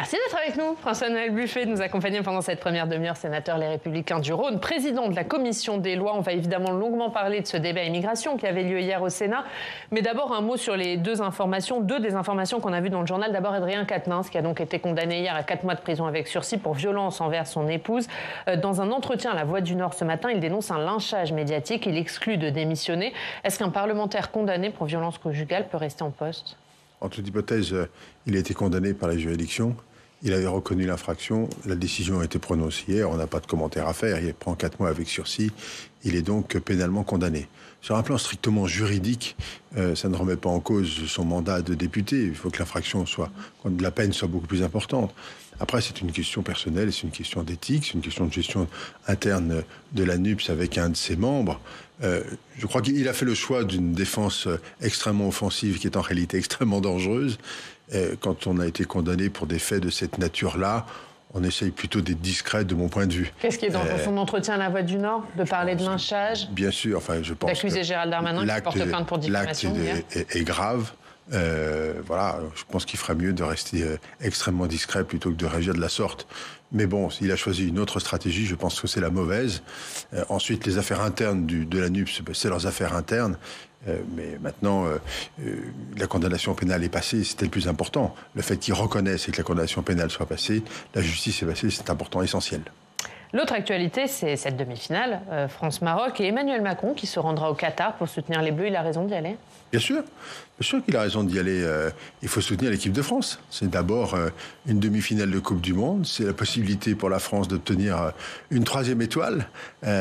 Merci d'être avec nous. François-Noël Buffet nous accompagne pendant cette première demi-heure, sénateur Les Républicains du Rhône, président de la commission des lois. On va évidemment longuement parler de ce débat immigration qui avait lieu hier au Sénat. Mais d'abord, un mot sur les deux des informations qu'on a vues dans le journal. D'abord, Adrien Quatennens, qui a donc été condamné hier à 4 mois de prison avec sursis pour violence envers son épouse. Dans un entretien à La Voix du Nord ce matin, il dénonce un lynchage médiatique. Il exclut de démissionner. Est-ce qu'un parlementaire condamné pour violence conjugale peut rester en poste ? En toute hypothèse, il a été condamné par la juridiction. Il avait reconnu l'infraction. La décision a été prononcée hier. On n'a pas de commentaire à faire. Il prend 4 mois avec sursis. Il est donc pénalement condamné. Sur un plan strictement juridique, ça ne remet pas en cause son mandat de député. Il faut que l'infraction la peine soit beaucoup plus importante. Après, c'est une question personnelle, c'est une question d'éthique, c'est une question de gestion interne de la NUPS avec un de ses membres. Je crois qu'il a fait le choix d'une défense extrêmement offensive qui est en réalité extrêmement dangereuse. Quand on a été condamné pour des faits de cette nature-là, on essaye plutôt d'être discret de mon point de vue. Qu'est-ce qui est dans son entretien à La Voix du Nord? De parler de lynchage? Bien sûr, je pense d'accuser Gérald Darmanin qui porte plainte pour diffamation. L'acte est grave. Voilà, je pense qu'il ferait mieux de rester extrêmement discret plutôt que de réagir de la sorte. Mais bon, il a choisi une autre stratégie, je pense que c'est la mauvaise. Ensuite, les affaires internes de la NUPS, c'est leurs affaires internes. Mais maintenant, la condamnation pénale est passée, c'était le plus important. Le fait qu'ils reconnaissent et que la condamnation pénale soit passée, la justice est passée, c'est important, essentiel. L'autre actualité, c'est cette demi-finale, France-Maroc, et Emmanuel Macron qui se rendra au Qatar pour soutenir les Bleus. Il a raison d'y aller? Bien sûr qu'il a raison d'y aller. Il faut soutenir l'équipe de France. C'est d'abord une demi-finale de Coupe du Monde. C'est la possibilité pour la France d'obtenir une 3e étoile.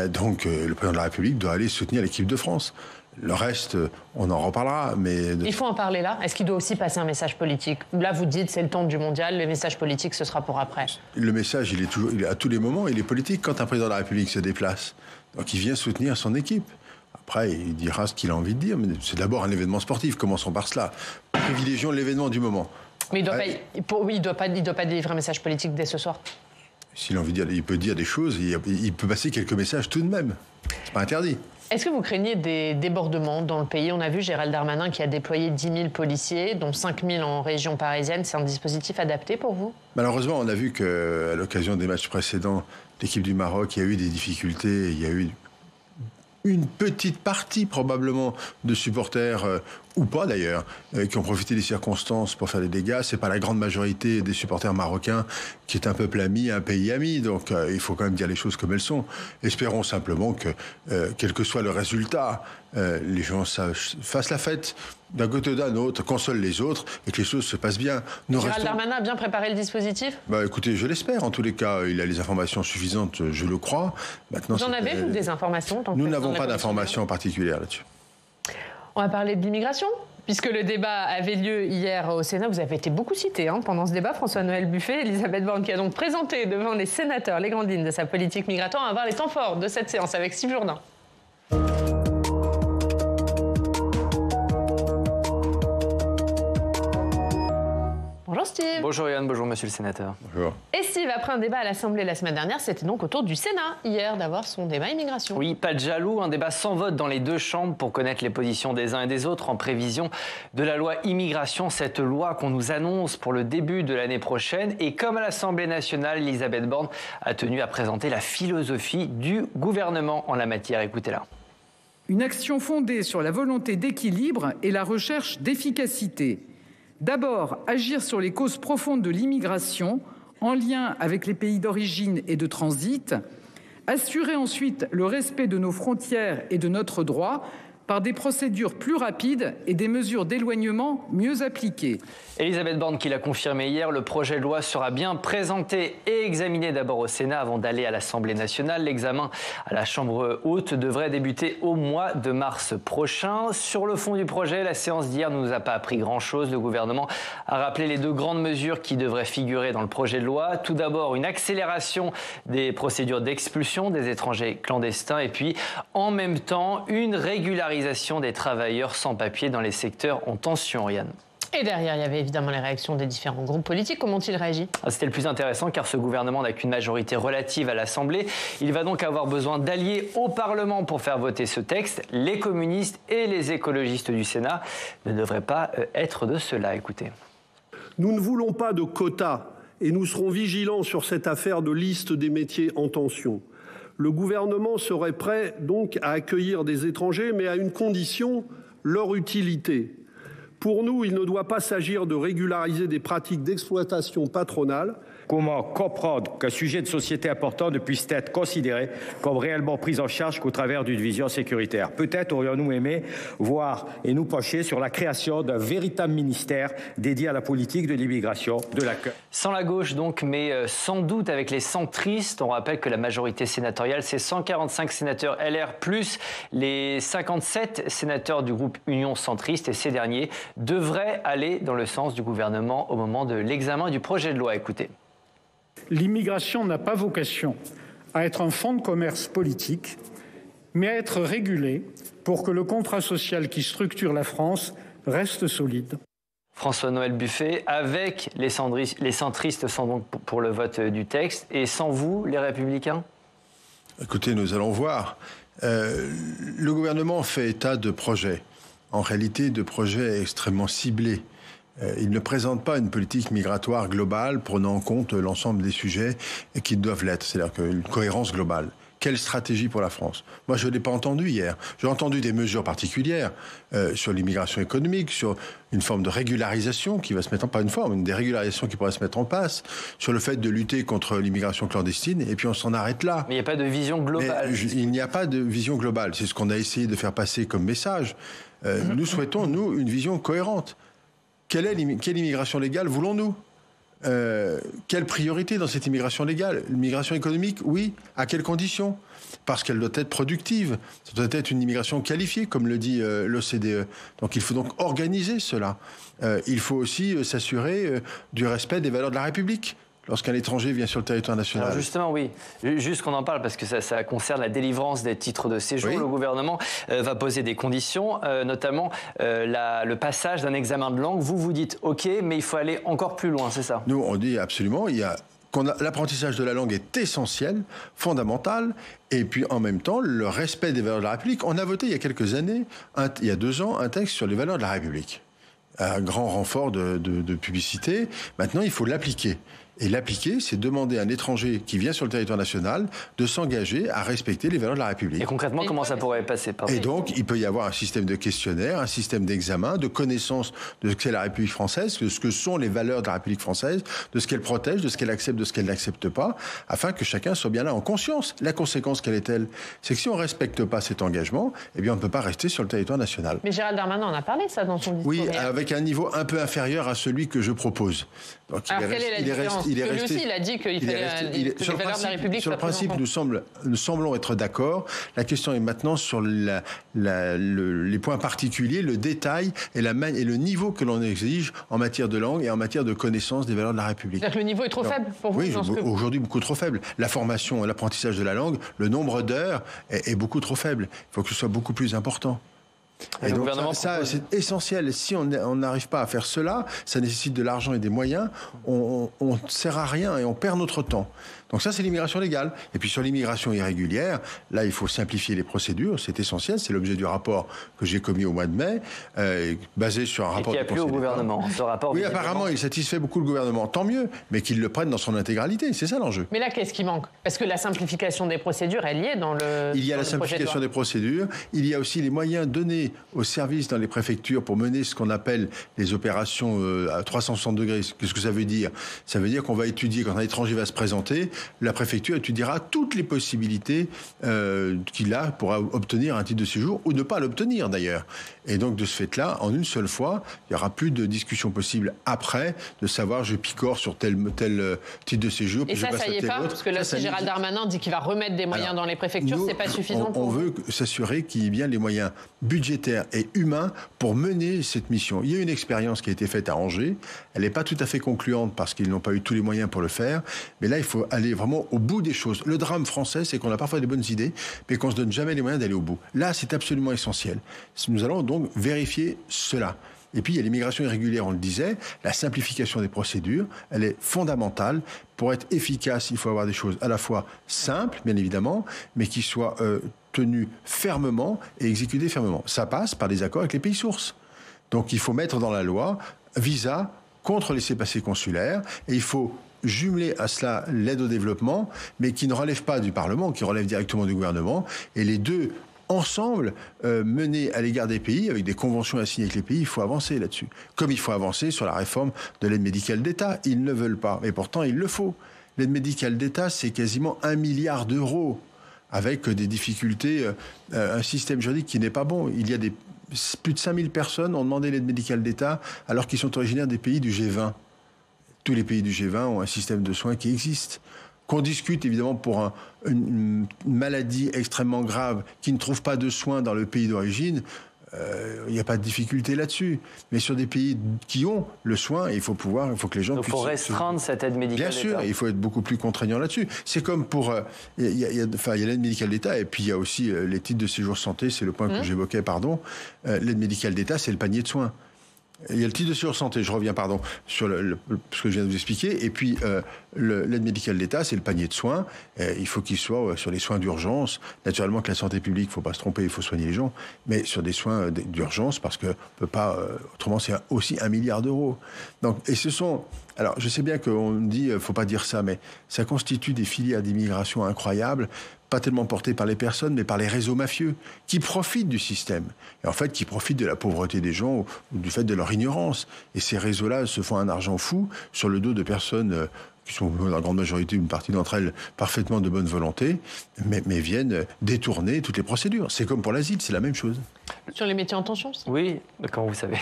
Donc le président de la République doit aller soutenir l'équipe de France. Le reste, on en reparlera. Mais il faut en parler là. Est-ce qu'il doit aussi passer un message politique? Là, vous dites c'est le temps du mondial. Le message politique, ce sera pour après. Le message, il est à tous les moments, il est politique quand un président de la République se déplace. Donc il vient soutenir son équipe. Après, il dira ce qu'il a envie de dire. Mais c'est d'abord un événement sportif. Commençons par cela. Privilégions l'événement du moment. Mais il doit pas délivrer un message politique dès ce soir. S'il a envie de dire, il peut dire des choses. Il peut passer quelques messages tout de même. C'est pas interdit. Est-ce que vous craignez des débordements dans le pays? On a vu Gérald Darmanin qui a déployé 10 000 policiers, dont 5 000 en région parisienne. C'est un dispositif adapté pour vous? Malheureusement, on a vu qu'à l'occasion des matchs précédents, l'équipe du Maroc, il y a eu des difficultés. Il y a eu une petite partie probablement de supporters, ou pas d'ailleurs, qui ont profité des circonstances pour faire des dégâts. C'est pas la grande majorité des supporters marocains qui est un peuple ami, un pays ami. Donc il faut quand même dire les choses comme elles sont. Espérons simplement que, quel que soit le résultat, les gens fassent la fête d'un côté ou d'un autre, consolent les autres et que les choses se passent bien. Gérald Darmanin a bien préparé le dispositif? Écoutez, je l'espère. En tous les cas, il a les informations suffisantes, je le crois. Maintenant, vous en avez, vous, des informations? Nous n'avons pas d'informations particulières là-dessus. On va parler de l'immigration, puisque le débat avait lieu hier au Sénat. Vous avez été beaucoup cité pendant ce débat, François-Noël Buffet. Elisabeth Borne qui a donc présenté devant les sénateurs les grandes lignes de sa politique migratoire. On va voir les temps forts de cette séance avec Steve Jourdain. Bonjour Steve. Bonjour Yann, bonjour monsieur le sénateur. Bonjour. Et Steve, après un débat à l'Assemblée la semaine dernière, c'était donc au tour du Sénat hier d'avoir son débat immigration. Oui, pas de jaloux, un débat sans vote dans les deux chambres pour connaître les positions des uns et des autres en prévision de la loi immigration, cette loi qu'on nous annonce pour le début de l'année prochaine. Et comme à l'Assemblée nationale, Elisabeth Borne a tenu à présenter la philosophie du gouvernement en la matière. Écoutez-la. Une action fondée sur la volonté d'équilibre et la recherche d'efficacité. D'abord, agir sur les causes profondes de l'immigration, en lien avec les pays d'origine et de transit. Assurer ensuite le respect de nos frontières et de notre droit par des procédures plus rapides et des mesures d'éloignement mieux appliquées. Elisabeth Borne qui l'a confirmé hier, le projet de loi sera bien présenté et examiné d'abord au Sénat avant d'aller à l'Assemblée nationale. L'examen à la Chambre haute devrait débuter au mois de mars prochain. Sur le fond du projet, la séance d'hier ne nous a pas appris grand-chose. Le gouvernement a rappelé les deux grandes mesures qui devraient figurer dans le projet de loi. Tout d'abord, une accélération des procédures d'expulsion des étrangers clandestins et puis en même temps une régularisation des travailleurs sans papier dans les secteurs en tension, Yann. Et derrière, il y avait évidemment les réactions des différents groupes politiques. Comment ont-ils réagi? C'était le plus intéressant car ce gouvernement n'a qu'une majorité relative à l'Assemblée. Il va donc avoir besoin d'alliés au Parlement pour faire voter ce texte. Les communistes et les écologistes du Sénat ne devraient pas être de cela. Écoutez. Nous ne voulons pas de quotas et nous serons vigilants sur cette affaire de liste des métiers en tension. Le gouvernement serait prêt donc à accueillir des étrangers, mais à une condition, leur utilité. Pour nous, il ne doit pas s'agir de régulariser des pratiques d'exploitation patronale. Comment comprendre qu'un sujet de société important ne puisse être considéré comme réellement pris en charge qu'au travers d'une vision sécuritaire? Peut-être aurions-nous aimé voir et nous pencher sur la création d'un véritable ministère dédié à la politique de l'immigration, de l'accueil. Sans la gauche donc, mais sans doute avec les centristes. On rappelle que la majorité sénatoriale, c'est 145 sénateurs LR plus les 57 sénateurs du groupe Union centriste. Et ces derniers devraient aller dans le sens du gouvernement au moment de l'examen du projet de loi. Écoutez. L'immigration n'a pas vocation à être un fonds de commerce politique, mais à être régulée pour que le contrat social qui structure la France reste solide. François-Noël Buffet, avec les centristes sont donc pour le vote du texte, et sans vous, les Républicains? Écoutez, nous allons voir. Le gouvernement fait état de projets, en réalité de projets extrêmement ciblés. Il ne présente pas une politique migratoire globale prenant en compte l'ensemble des sujets qui doivent l'être, c'est-à-dire une cohérence globale. Quelle stratégie pour la France? Moi, je ne l'ai pas entendu hier. J'ai entendu des mesures particulières sur l'immigration économique, sur une forme de régularisation qui va se mettre en... Pas une forme, une dérégularisation qui pourrait se mettre en place, sur le fait de lutter contre l'immigration clandestine, et puis on s'en arrête là. Mais il n'y a pas de vision globale. Il n'y a pas de vision globale. C'est ce qu'on a essayé de faire passer comme message. Nous souhaitons, nous, une vision cohérente. Quelle immigration légale voulons-nous? Quelle priorité dans cette immigration légale? L'immigration économique, oui. À quelles conditions? Parce qu'elle doit être productive. Ça doit être une immigration qualifiée, comme le dit l'OCDE. Donc il faut donc organiser cela. Il faut aussi s'assurer du respect des valeurs de la République lorsqu'un étranger vient sur le territoire national. Alors justement, oui. Juste qu'on en parle, parce que ça concerne la délivrance des titres de séjour. Oui. Le gouvernement va poser des conditions, notamment le passage d'un examen de langue. Vous dites OK, mais il faut aller encore plus loin, c'est ça? Nous, on dit absolument, l'apprentissage de la langue est essentiel, fondamental, et puis en même temps, le respect des valeurs de la République. On a voté il y a quelques années, il y a 2 ans, un texte sur les valeurs de la République. Un grand renfort de publicité. Maintenant, il faut l'appliquer. Et l'appliquer, c'est demander à un étranger qui vient sur le territoire national de s'engager à respecter les valeurs de la République. Et concrètement, comment ça pourrait passer? Et donc, il peut y avoir un système de questionnaire, un système d'examen, de connaissance de ce qu'est la République française, de ce que sont les valeurs de la République française, de ce qu'elle protège, de ce qu'elle accepte, de ce qu'elle n'accepte pas, afin que chacun soit bien là en conscience. La conséquence, quelle est-elle? C'est que si on ne respecte pas cet engagement, eh bien, on ne peut pas rester sur le territoire national. Mais Gérald Darmanin en a parlé, ça, dans son discours. Oui, avec un niveau un peu inférieur à celui que je propose. Donc, alors, quelle est la différence? Lui aussi, il a dit qu'il fallait que les valeurs de la République soient prises en compte. Sur le principe, nous semblons être d'accord. La question est maintenant sur les points particuliers, le détail et le niveau que l'on exige en matière de langue et en matière de connaissance des valeurs de la République. C'est-à-dire que le niveau est trop faible pour vous? Oui, aujourd'hui beaucoup trop faible. La formation, l'apprentissage de la langue, le nombre d'heures est beaucoup trop faible. Il faut que ce soit beaucoup plus important. Et donc ça c'est essentiel. Si on n'arrive pas à faire cela, ça nécessite de l'argent et des moyens. On ne sert à rien et on perd notre temps. Donc ça, c'est l'immigration légale. Et puis sur l'immigration irrégulière, là, il faut simplifier les procédures. C'est essentiel. C'est l'objet du rapport que j'ai commis au mois de mai, basé sur un rapport qui a plu au gouvernement. Ce rapport, oui, apparemment, il satisfait beaucoup le gouvernement. Tant mieux, mais qu'il le prenne dans son intégralité. C'est ça l'enjeu. Mais là, qu'est-ce qui manque? Parce que la simplification des procédures, elle y est dans le. Il y a la simplification des procédures. Il y a aussi les moyens donnés aux services dans les préfectures pour mener ce qu'on appelle les opérations à 360 degrés. Qu'est-ce que ça veut dire? Ça veut dire qu'on va étudier, quand un étranger va se présenter, la préfecture étudiera toutes les possibilités qu'il a pour obtenir un titre de séjour ou ne pas l'obtenir d'ailleurs. Et donc de ce fait-là, en une seule fois, il n'y aura plus de discussion possible après de savoir je picore sur tel titre de séjour. Et ça y est pas, parce que là, si Gérald Darmanin dit qu'il va remettre des moyens dans les préfectures, c'est pas suffisant pour vous? On veut s'assurer qu'il y ait bien les moyens budgétaires et humains pour mener cette mission. Il y a une expérience qui a été faite à Angers. Elle n'est pas tout à fait concluante parce qu'ils n'ont pas eu tous les moyens pour le faire. Mais là, il faut aller vraiment au bout des choses. Le drame français, c'est qu'on a parfois des bonnes idées, mais qu'on ne se donne jamais les moyens d'aller au bout. Là, c'est absolument essentiel. Nous allons donc vérifier cela. Et puis, il y a l'immigration irrégulière, on le disait. La simplification des procédures, elle est fondamentale. Pour être efficace, il faut avoir des choses à la fois simples, bien évidemment, mais qui soient tenues fermement et exécutées fermement. Ça passe par des accords avec les pays sources. Donc, il faut mettre dans la loi visa contre laissez-passer consulaires, et il faut jumeler à cela l'aide au développement, mais qui ne relève pas du Parlement, qui relève directement du gouvernement. Et les deux, ensemble, menés à l'égard des pays, avec des conventions à signer avec les pays, il faut avancer là-dessus. Comme il faut avancer sur la réforme de l'aide médicale d'État. Ils ne veulent pas, mais pourtant il le faut. L'aide médicale d'État, c'est quasiment 1 milliard d'euros, avec des difficultés, un système juridique qui n'est pas bon. Il y a plus de 5000 personnes ont demandé l'aide médicale d'État alors qu'ils sont originaires des pays du G20. Tous les pays du G20 ont un système de soins qui existe. Qu'on discute évidemment pour une maladie extrêmement grave qui ne trouve pas de soins dans le pays d'origine, il n'y a pas de difficulté là-dessus. Mais sur des pays qui ont le soin, il faut que les gens puissent... Il faut restreindre cette aide médicale d'État. Bien sûr, il faut être beaucoup plus contraignant là-dessus. C'est comme pour... Il y a l'aide médicale d'État et puis il y a aussi les titres de séjour santé, c'est le point que j'évoquais, pardon. L'aide médicale d'État, c'est le panier de soins. Il y a le titre de séjour santé, je reviens, pardon, sur ce que je viens de vous expliquer. Et puis, l'aide médicale d'État, c'est le panier de soins. Il faut qu'il soit sur les soins d'urgence. Naturellement que la santé publique, il ne faut pas se tromper, il faut soigner les gens. Mais sur des soins d'urgence, parce qu'on ne peut pas... autrement, c'est aussi 1 milliard d'euros. Donc, et ce sont... Alors, je sais bien qu'on dit, il ne faut pas dire ça, mais ça constitue des filières d'immigration incroyables, pas tellement portées par les personnes, mais par les réseaux mafieux, qui profitent du système. Et en fait, qui profitent de la pauvreté des gens ou du fait de leur ignorance. Et ces réseaux-là se font un argent fou sur le dos de personnes qui sont, dans la grande majorité, une partie d'entre elles, parfaitement de bonne volonté, mais viennent détourner toutes les procédures. C'est comme pour l'asile, c'est la même chose. Sur les métiers en tension? Oui, comment vous savez.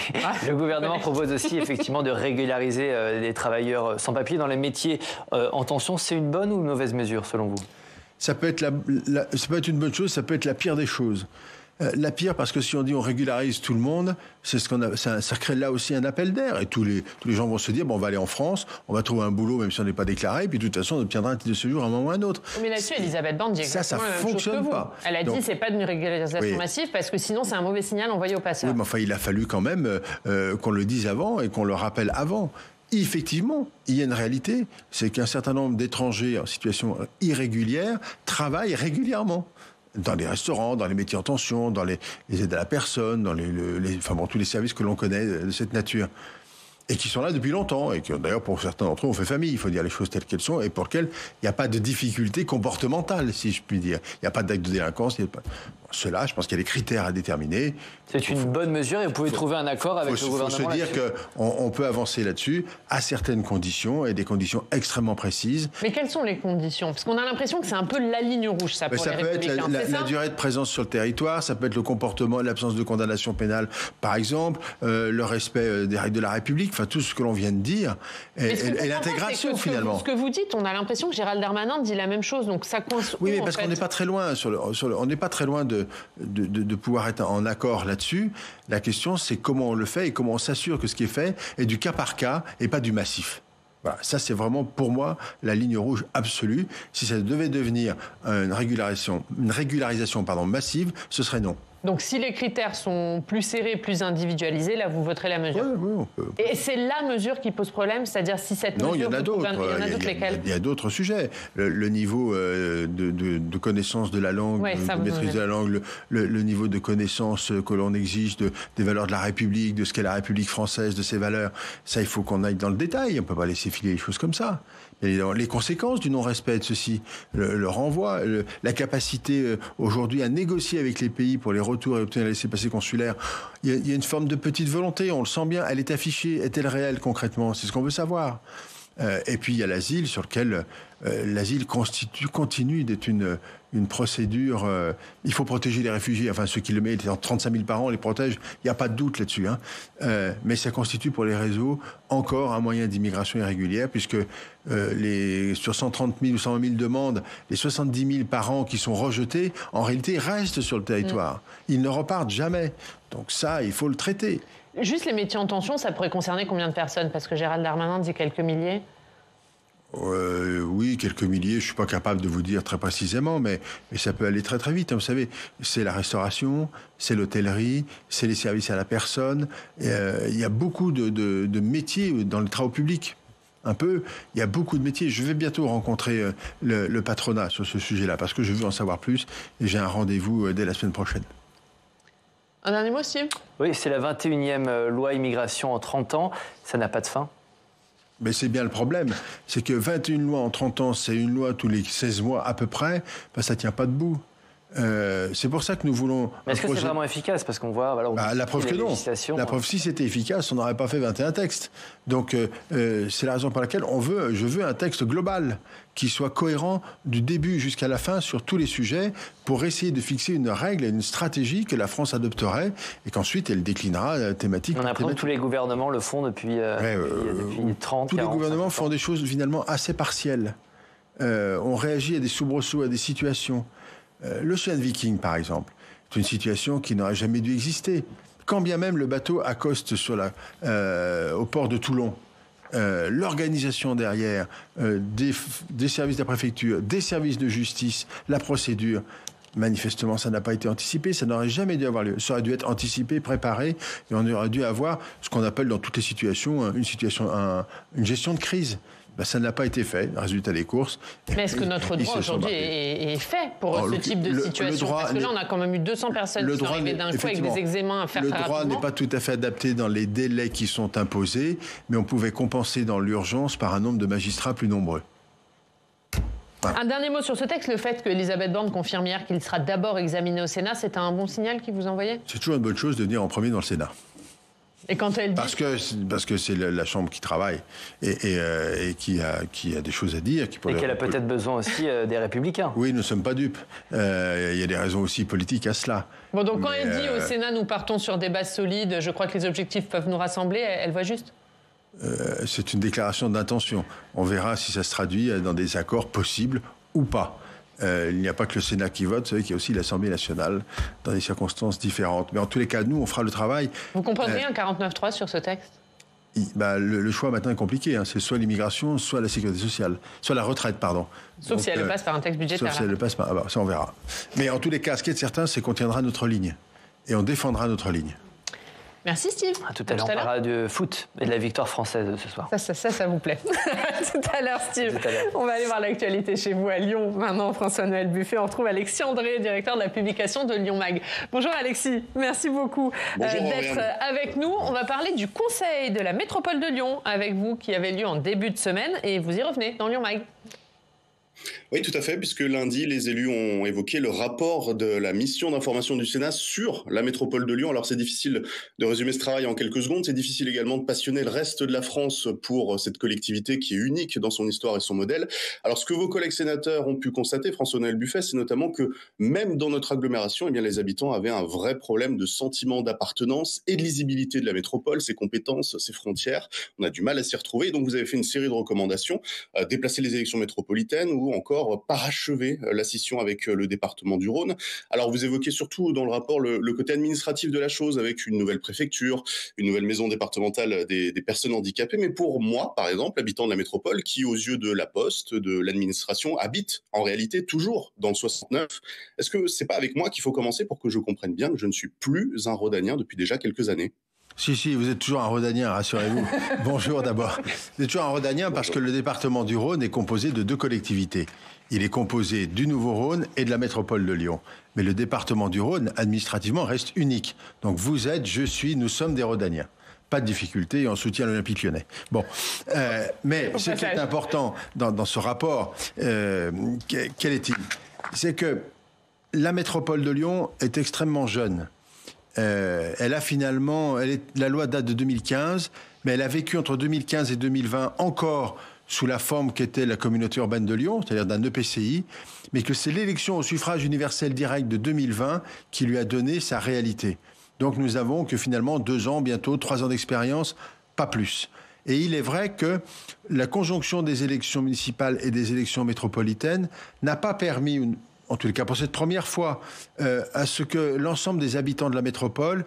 Le gouvernement propose aussi effectivement de régulariser les travailleurs sans papier dans les métiers en tension. C'est une bonne ou une mauvaise mesure, selon vous? Ça peut être ça peut être une bonne chose, ça peut être la pire des choses. La pire, parce que si on dit on régularise tout le monde, c'est ça crée là aussi un appel d'air. Et tous les gens vont se dire, bon, on va aller en France, on va trouver un boulot même si on n'est pas déclaré, et puis de toute façon on obtiendra un titre de séjour à un moment ou à un autre. Mais là-dessus, Elisabeth Borne dit exactement la même chose que vous. Ça fonctionne pas. Elle a dit c'est pas une régularisation massive, parce que sinon c'est un mauvais signal envoyé aux passeurs. Oui, mais enfin il a fallu quand même qu'on le dise avant et qu'on le rappelle avant. Effectivement, il y a une réalité, c'est qu'un certain nombre d'étrangers en situation irrégulière travaillent régulièrement. Dans les restaurants, dans les métiers en tension, dans les aides à la personne, dans tous les services que l'on connaît de cette nature. Et qui sont là depuis longtemps, et qui d'ailleurs pour certains d'entre eux ont fait famille, il faut dire les choses telles qu'elles sont, et pour lesquelles il n'y a pas de difficulté comportementale, si je puis dire. Il n'y a pas d'acte de délinquance, cela, je pense qu'il y a des critères à déterminer. C'est une bonne mesure et vous pouvez trouver un accord avec le gouvernement. Il faut se dire qu'on peut avancer là-dessus à certaines conditions et des conditions extrêmement précises. Mais quelles sont les conditions? Parce qu'on a l'impression que c'est un peu la ligne rouge, ça, pour les Républicains. Ça peut être la durée de présence sur le territoire, ça peut être le comportement, l'absence de condamnation pénale, par exemple, le respect des règles de la République, enfin tout ce que l'on vient de dire, et l'intégration finalement. Ce que vous dites, on a l'impression que Gérald Darmanin dit la même chose, donc ça coince. Oui, mais parce qu'on n'est pas très loin on n'est pas très loin de pouvoir être en accord là-dessus. La question, c'est comment on le fait et comment on s'assure que ce qui est fait est du cas par cas et pas du massif. Voilà, ça c'est vraiment pour moi la ligne rouge absolue. Si ça devait devenir une régularisation massive, ce serait non. Donc si les critères sont plus serrés, plus individualisés, là vous voterez la mesure. Oui, on peut. Et c'est la mesure qui pose problème, c'est-à-dire si cette mesure... Non, il y en a d'autres. Lesquelles? Il y a d'autres sujets. Le niveau de connaissance de la langue, de maîtrise de la langue, le niveau de connaissance que l'on exige des valeurs de la République, de ce qu'est la République française, de ses valeurs, ça il faut qu'on aille dans le détail. On ne peut pas laisser filer les choses comme ça. Les conséquences du non-respect de ceci, le renvoi, la capacité aujourd'hui à négocier avec les pays pour les retours et obtenir les laissez-passer consulaires, il y a une forme de petite volonté, on le sent bien, elle est affichée, est-elle réelle concrètement? C'est ce qu'on veut savoir. Et puis il y a l'asile, sur lequel l'asile continue d'être une procédure. Il faut protéger les réfugiés, enfin ceux qui le mettent, 35 000 par an, on les protège, il n'y a pas de doute là-dessus. Mais ça constitue pour les réseaux encore un moyen d'immigration irrégulière, puisque sur 130 000 ou 120 000 demandes, les 70 000 par an qui sont rejetés, en réalité restent sur le territoire. Ils ne repartent jamais. Donc ça, il faut le traiter. Juste les métiers en tension, ça pourrait concerner combien de personnes? Parce que Gérald Darmanin dit quelques milliers. Oui, quelques milliers, je ne suis pas capable de vous dire très précisément, mais ça peut aller très très vite. Vous savez, c'est la restauration, c'est l'hôtellerie, c'est les services à la personne. Il y a beaucoup de métiers dans les travaux publics. Il y a beaucoup de métiers. Je vais bientôt rencontrer le patronat sur ce sujet-là, parce que je veux en savoir plus, et j'ai un rendez-vous dès la semaine prochaine. Un dernier mot, Steve? Oui, c'est la 21e loi immigration en 30 ans. Ça n'a pas de fin? Mais c'est bien le problème. C'est que 21 lois en 30 ans, c'est une loi tous les 16 mois à peu près, ça ne tient pas debout. C'est pour ça que nous voulons... Mais est-ce que c'est vraiment efficace? Parce qu'on voit... Voilà, la preuve que non. La preuve, si c'était efficace, on n'aurait pas fait 21 textes. Donc, c'est la raison pour laquelle je veux un texte global qui soit cohérent du début jusqu'à la fin sur tous les sujets pour essayer de fixer une règle et une stratégie que la France adopterait et qu'ensuite elle déclinera thématique. On a l'impression que tous les gouvernements le font depuis 30, tous 40, les gouvernements font des choses finalement assez partielles. On réagit à des soubresauts, à des situations. L'Ocean Viking, par exemple, est une situation qui n'aurait jamais dû exister. Quand bien même le bateau accoste au port de Toulon, l'organisation derrière, des services de la préfecture, des services de justice, la procédure, manifestement, ça n'a pas été anticipé, ça n'aurait jamais dû avoir lieu. Ça aurait dû être anticipé, préparé, et on aurait dû avoir ce qu'on appelle dans toutes les situations une gestion de crise. Ça n'a pas été fait, résultat des courses. Mais est-ce que notre droit aujourd'hui est fait pour ce type de situation? Parce que là, on a quand même eu 200 personnes qui sont arrivées d'un coup avec des examens à faire très rapidement. Le droit n'est pas tout à fait adapté dans les délais qui sont imposés, mais on pouvait compenser dans l'urgence par un nombre de magistrats plus nombreux. Voilà. Un dernier mot sur ce texte, le fait qu'Elisabeth Borne confirme hier qu'il sera d'abord examiné au Sénat, c'est un bon signal qu'il vous envoyait? C'est toujours une bonne chose de venir en premier dans le Sénat. Et quand elle dit... Parce que c'est la Chambre qui travaille et qui a des choses à dire. Et qu'elle a peut-être besoin aussi des Républicains. Oui, nous ne sommes pas dupes. Il y a des raisons aussi politiques à cela. Bon, donc quand elle dit au Sénat, nous partons sur des bases solides, je crois que les objectifs peuvent nous rassembler, elle voit juste? C'est une déclaration d'intention. On verra si ça se traduit dans des accords possibles ou pas. Il n'y a pas que le Sénat qui vote, vous savez qu'il y a aussi l'Assemblée nationale dans des circonstances différentes. Mais en tous les cas, nous, on fera le travail. Vous comprendrez un 49.3 sur ce texte? Le choix maintenant est compliqué. C'est soit l'immigration, soit la sécurité sociale. Soit la retraite, pardon. Sauf si elle le passe par un texte budgétaire. Sauf si elle le passe par... ça, on verra. Mais en tous les cas, ce qui est certain, c'est qu'on tiendra notre ligne. Et on défendra notre ligne. Merci Steve. À tout à l'heure, on parlera de foot et de la victoire française ce soir. Ça vous plaît. Tout à l'heure Steve. On va aller voir l'actualité chez vous à Lyon. Maintenant, François-Noël Buffet, on retrouve Alexis André, directeur de la publication de Lyon Mag. Bonjour Alexis, merci beaucoup d'être avec nous. On va parler du Conseil de la métropole de Lyon avec vous qui avait lieu en début de semaine et vous y revenez dans Lyon Mag. Oui, tout à fait, puisque lundi, les élus ont évoqué le rapport de la mission d'information du Sénat sur la métropole de Lyon. Alors, c'est difficile de résumer ce travail en quelques secondes. C'est difficile également de passionner le reste de la France pour cette collectivité qui est unique dans son histoire et son modèle. Alors, ce que vos collègues sénateurs ont pu constater, François-Noël Buffet, c'est notamment que même dans notre agglomération, les habitants avaient un vrai problème de sentiment d'appartenance et de lisibilité de la métropole, ses compétences, ses frontières. On a du mal à s'y retrouver. Donc, vous avez fait une série de recommandations, déplacer les élections métropolitaines ou encore parachever la scission avec le département du Rhône. Alors vous évoquez surtout dans le rapport le côté administratif de la chose avec une nouvelle préfecture, une nouvelle maison départementale des personnes handicapées. Mais pour moi, par exemple, habitant de la métropole, qui aux yeux de la Poste, de l'administration, habite en réalité toujours dans le 69, est-ce que c'est pas avec moi qu'il faut commencer pour que je comprenne bien que je ne suis plus un rhodanien depuis déjà quelques années ? Si, vous êtes toujours un rhodanien, rassurez-vous. Bonjour d'abord. Vous êtes toujours un rhodanien parce que le département du Rhône est composé de 2 collectivités. Il est composé du Nouveau-Rhône et de la métropole de Lyon. Mais le département du Rhône, administrativement, reste unique. Donc vous êtes, je suis, nous sommes des rhodaniens. Pas de difficulté et on soutient l'Olympique lyonnais. Bon, mais ce qui est important dans ce rapport, quel est-il ? C'est que la métropole de Lyon est extrêmement jeune. La loi date de 2015, mais elle a vécu entre 2015 et 2020 encore sous la forme qu'était la communauté urbaine de Lyon, c'est-à-dire d'un EPCI, mais que c'est l'élection au suffrage universel direct de 2020 qui lui a donné sa réalité. Donc nous avons que finalement 2 ans, bientôt 3 ans d'expérience, pas plus. Et il est vrai que la conjonction des élections municipales et des élections métropolitaines n'a pas permis, en tout cas pour cette première fois, à ce que l'ensemble des habitants de la métropole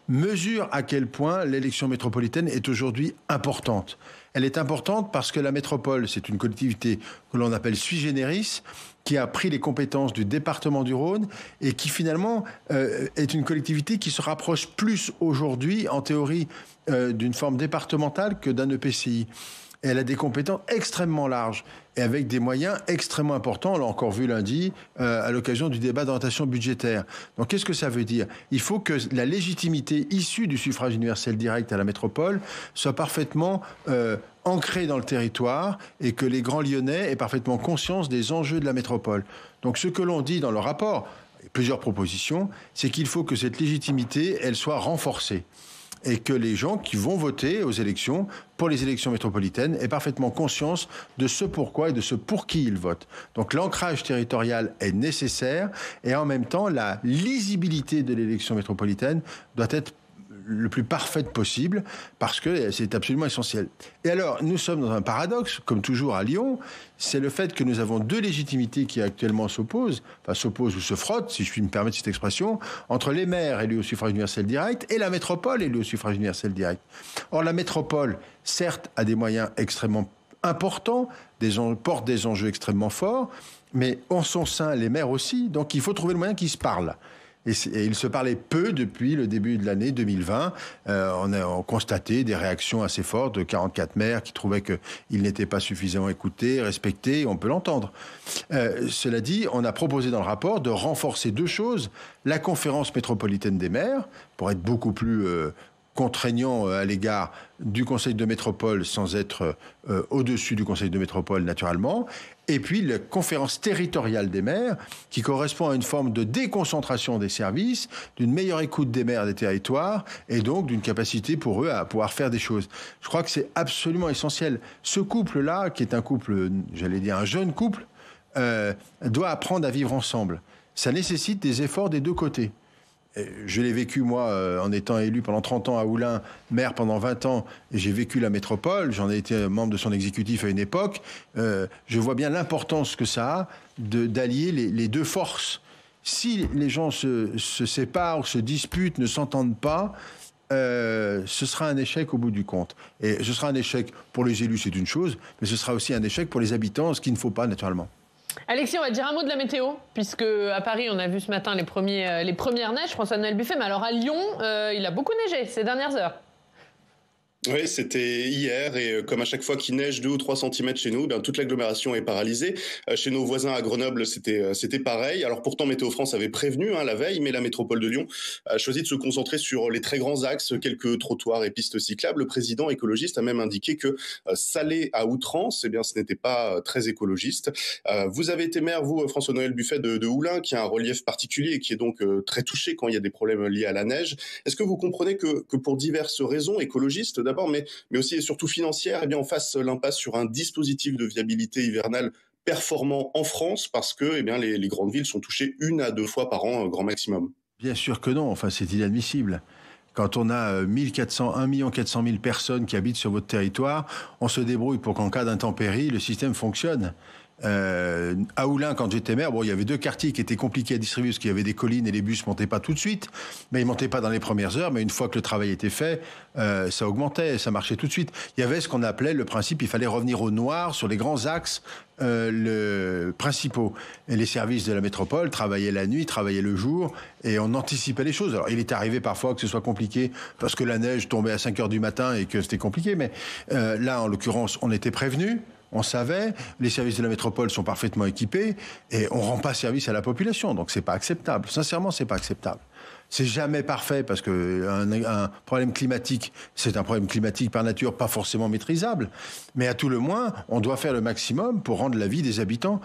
mesurent à quel point l'élection métropolitaine est aujourd'hui importante. Elle est importante parce que la métropole, c'est une collectivité que l'on appelle sui generis, qui a pris les compétences du département du Rhône et qui finalement est une collectivité qui se rapproche plus aujourd'hui, en théorie, d'une forme départementale que d'un EPCI. Et elle a des compétences extrêmement larges et avec des moyens extrêmement importants. On l'a encore vu lundi à l'occasion du débat d'orientation budgétaire. Donc qu'est-ce que ça veut dire? Il faut que la légitimité issue du suffrage universel direct à la métropole soit parfaitement ancrée dans le territoire et que les grands Lyonnais aient parfaitement conscience des enjeux de la métropole. Donc ce que l'on dit dans le rapport, plusieurs propositions, c'est qu'il faut que cette légitimité, elle soit renforcée. Et que les gens qui vont voter aux élections, pour les élections métropolitaines, aient parfaitement conscience de ce pourquoi et de ce pour qui ils votent. Donc l'ancrage territorial est nécessaire et en même temps, la lisibilité de l'élection métropolitaine doit être le plus parfaite possible parce que c'est absolument essentiel. Et alors, nous sommes dans un paradoxe, comme toujours à Lyon, c'est le fait que nous avons deux légitimités qui actuellement s'opposent ou se frottent, si je puis me permettre cette expression, entre les maires élus au suffrage universel direct et la métropole élue au suffrage universel direct. Or, la métropole, certes, a des moyens extrêmement importants, porte des enjeux extrêmement forts, mais en son sein, les maires aussi, donc il faut trouver le moyen qu'ils se parlent. Et il se parlait peu depuis le début de l'année 2020. On a constaté des réactions assez fortes de 44 maires qui trouvaient qu'ils n'étaient pas suffisamment écoutés, respectés. On peut l'entendre. Cela dit, on a proposé dans le rapport de renforcer deux choses. La conférence métropolitaine des maires, pour être beaucoup plus contraignant à l'égard du Conseil de métropole sans être au-dessus du Conseil de métropole naturellement, et puis la conférence territoriale des maires qui correspond à une forme de déconcentration des services, d'une meilleure écoute des maires des territoires et donc d'une capacité pour eux à pouvoir faire des choses. Je crois que c'est absolument essentiel. Ce couple-là, qui est un couple, j'allais dire un jeune couple, doit apprendre à vivre ensemble. Ça nécessite des efforts des deux côtés. Je l'ai vécu, moi, en étant élu pendant 30 ans à Oullins, maire pendant 20 ans, et j'ai vécu la métropole, j'en ai été membre de son exécutif à une époque. Je vois bien l'importance que ça a d'allier les deux forces. Si les gens se séparent, se disputent, ne s'entendent pas, ce sera un échec au bout du compte. Et ce sera un échec pour les élus, c'est une chose, mais ce sera aussi un échec pour les habitants, ce qu'il ne faut pas, naturellement. Alexis, on va dire un mot de la météo, puisque à Paris, on a vu ce matin les premières neiges, François-Noël Buffet, mais alors à Lyon, il a beaucoup neigé ces dernières heures. Oui, c'était hier et comme à chaque fois qu'il neige 2 ou 3 cm chez nous, toute l'agglomération est paralysée. Chez nos voisins à Grenoble, c'était pareil. Alors pourtant, Météo France avait prévenu la veille, mais la métropole de Lyon a choisi de se concentrer sur les très grands axes, quelques trottoirs et pistes cyclables. Le président écologiste a même indiqué que salé à outrance, eh bien, ce n'était pas très écologiste. Vous avez été maire, vous, François-Noël Buffet de Oullins, qui a un relief particulier et qui est donc très touché quand il y a des problèmes liés à la neige. Est-ce que vous comprenez que pour diverses raisons écologistes, d'abord, mais aussi et surtout financière, eh bien, on fasse l'impasse sur un dispositif de viabilité hivernale performant en France parce que eh bien, les grandes villes sont touchées 1 à 2 fois par an, grand maximum? Bien sûr que non, enfin c'est inadmissible. Quand on a 1 400 000 personnes qui habitent sur votre territoire, on se débrouille pour qu'en cas d'intempérie, le système fonctionne. À Oullins, quand j'étais maire, il y avait 2 quartiers qui étaient compliqués à distribuer parce qu'il y avait des collines et les bus montaient pas tout de suite, mais ils montaient pas dans les premières heures, mais une fois que le travail était fait, ça augmentait, ça marchait tout de suite. Il y avait ce qu'on appelait le principe, il fallait revenir au noir sur les grands axes principaux. Et les services de la métropole travaillaient la nuit, travaillaient le jour, et on anticipait les choses. Alors il est arrivé parfois que ce soit compliqué parce que la neige tombait à 5 heures du matin et que c'était compliqué, mais là, en l'occurrence, on était prévenus. On savait, les services de la métropole sont parfaitement équipés et on rend pas service à la population. Donc c'est pas acceptable. Sincèrement, c'est pas acceptable. C'est jamais parfait parce que un problème climatique, c'est un problème climatique par nature pas forcément maîtrisable. Mais à tout le moins, on doit faire le maximum pour rendre la vie des habitants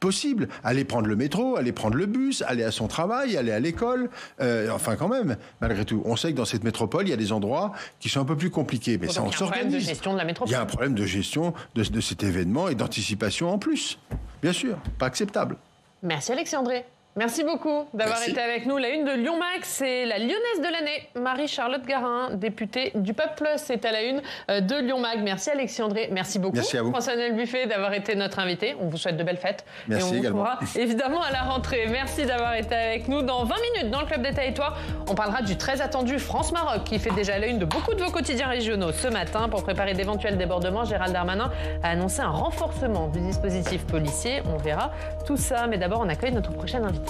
possible. Aller prendre le métro, aller prendre le bus, aller à son travail, aller à l'école. Enfin quand même, malgré tout. On sait que dans cette métropole, il y a des endroits qui sont un peu plus compliqués. Mais ça, on s'organise. Il y a un problème de gestion de la métropole. Il y a un problème de gestion de cet événement et d'anticipation en plus. Bien sûr, pas acceptable. Merci Alexis André. Merci beaucoup d'avoir été avec nous. La une de Lyon Max, c'est la lyonnaise de l'année, Marie-Charlotte Garin, députée du Peuple. C'est à la une de Lyon Mag. Merci Alexis André. Merci beaucoup. Merci à vous. François-Noël Buffet d'avoir été notre invité. On vous souhaite de belles fêtes. Merci et on également. vous retrouvera évidemment à la rentrée. Merci d'avoir été avec nous. Dans 20 minutes, dans le Club des Territoires, on parlera du très attendu France-Maroc qui fait déjà la une de beaucoup de vos quotidiens régionaux. Ce matin, pour préparer d'éventuels débordements, Gérald Darmanin a annoncé un renforcement du dispositif policier. On verra tout ça. Mais d'abord, on accueille notre prochaine invité.